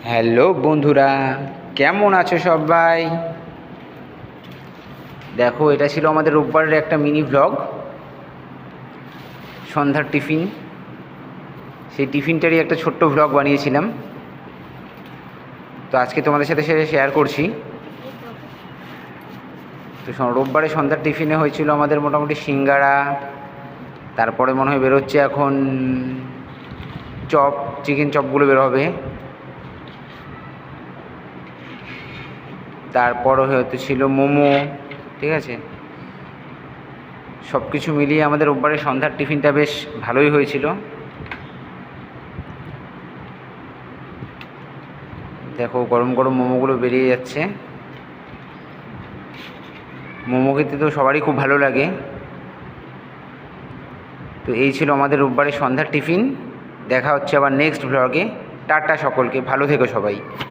Hello বন্ধুরা, কেমন আছো সবাই? দেখো, এটা ছিল আমাদের রোববারের একটা মিনি ভ্লগ, সন্ধ্যার টিফিন। সেই টিফিনটারই একটা ছোট্ট ভ্লগ বানিয়েছিলাম, তো আজকে তোমাদের সাথে সেটা শেয়ার করছি। তো রোববারে সন্ধ্যার টিফিনে হয়েছিল আমাদের মোটামুটি সিঙ্গাড়া, তারপরে মনে হয় বেরোচ্ছে এখন চপ, চিকেন চপগুলো বেরোবে। তারপরও হয়তো ছিল মোমো, ঠিক আছে। সব কিছু মিলিয়ে আমাদের রোববারে সন্ধ্যার টিফিনটা বেশ ভালোই হয়েছিল। দেখো, গরম গরম মোমোগুলো বেরিয়ে যাচ্ছে। মোমো খেতে তো সবারই খুব ভালো লাগে। তো এই ছিল আমাদের রোববারে সন্ধ্যার টিফিন। দেখা হচ্ছে আবার নেক্সট ভ্লগে। টাটা সকলকে, ভালো থেকো সবাই।